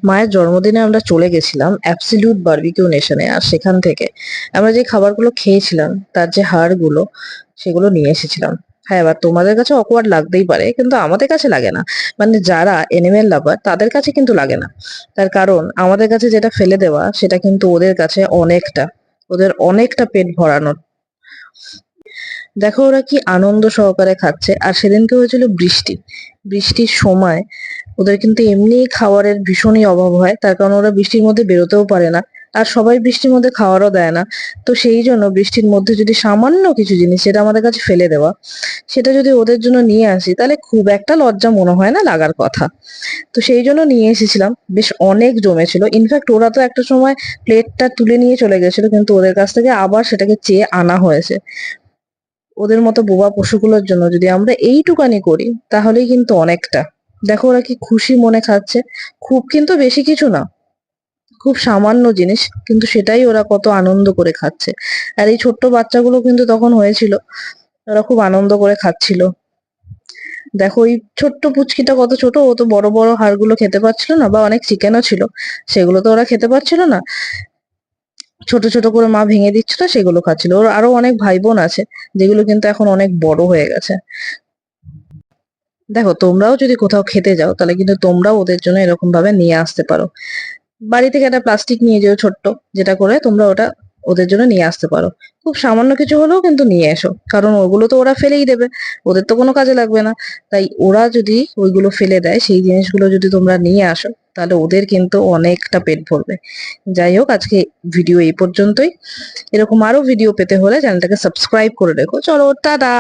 মায়ের জন্মদিনে আমরা চলে গেছিলাম অ্যাবসলিউট বারবিকিউ নেশনে। আর সেখান থেকে আমরা যে খাবারগুলো খেয়েছিলাম তার যে হাড়গুলো সেগুলো নিয়ে এসেছিলাম। হ্যাঁ, এবার তোমাদের কাছে অকওয়ার্ড লাগতেই পারে, কিন্তু আমাদের কাছে লাগে না। মানে যারা এনিমেল লাভার তাদের কাছে কিন্তু লাগে না। তার কারণ আমাদের কাছে যেটা ফেলে দেওয়া সেটা কিন্তু ওদের কাছে অনেকটা পেট ভরানোর। দেখো ওরা কি আনন্দ সহকারে খাচ্ছে। আর সেদিনকে হয়েছিল বৃষ্টি। বৃষ্টির সময় ওদের কিন্তু এমনিই খাবারের ভীষণই অভাব হয়, তার কারণ ওরা বৃষ্টির মধ্যে বেরোতেও পারে না। আর সবাই বৃষ্টির মধ্যে খাওয়ারও দেয় না। তো সেই জন্য বৃষ্টির মধ্যে যদি সামান্য কিছু জিনিস যেটা আমাদের কাছে ফেলে দেওয়া, সেটা যদি ওদের জন্য নিয়ে আসি তাহলে খুব একটা লজ্জা মনে হয় না লাগার কথা। তো সেই জন্য নিয়ে এসেছিলাম। বেশ অনেক জমেছিল। ইনফ্যাক্ট ওরা তো একটা সময় প্লেটটা তুলে নিয়ে চলে গেছিল, কিন্তু ওদের কাছ থেকে আবার সেটাকে চেয়ে আনা হয়েছে। ওদের মতো বোবা পশুগুলোর জন্য যদি আমরা এইটুকানি করি তাহলেই কিন্তু অনেকটা। দেখো ওরা কি খুশি মনে খাচ্ছে। খুব কিন্তু বেশি কিছু না, খুব সামান্য জিনিস, কিন্তু সেটাই ওরা কত আনন্দ করে খাচ্ছে। আর এই ছোট্ট বাচ্চাগুলো কিন্তু তখন হয়েছিল, ওরা খুব আনন্দ করে খাচ্ছিল। দেখো ওই ছোট্ট পুচকিটা কত ছোট, ও তো বড় বড় হাড়গুলো খেতে পারছিল না, বা অনেক চিকেনও ছিল, সেগুলো তো ওরা খেতে পারছিল না। ছোট ছোট করে মা ভেঙে দিচ্ছিল, সেগুলো খাচ্ছিল। ওর আরো অনেক ভাই বোন আছে যেগুলো কিন্তু এখন অনেক বড় হয়ে গেছে। দেখো তোমরাও যদি কোথাও খেতে যাও তাহলে কিন্তু তোমরাও ওদের জন্য এরকম ভাবে নিয়ে আসতে পারো। বাড়ি থেকে একটা প্লাস্টিক নিয়ে যেও ছোট্ট, যেটা করে তোমরা ওটা ওদের জন্য নিয়ে আসতে পারো। খুব সামান্য কিছু হলেও কিন্তু নিয়ে এসো, কারণ ওগুলো তো ওরা ফেলেই দেবে, ওদের তো কোনো কাজে লাগবে না। তাই ওরা যদি ওইগুলো ফেলে দেয়, সেই জিনিসগুলো যদি তোমরা নিয়ে আসো তাহলে ওদের কিন্তু অনেকটা পেট ভরবে। যাই হোক, আজকে ভিডিও এই পর্যন্তই। এরকম আরো ভিডিও পেতে হলে চ্যানেলটাকে সাবস্ক্রাইব করে রেখো। চলো, টাটা।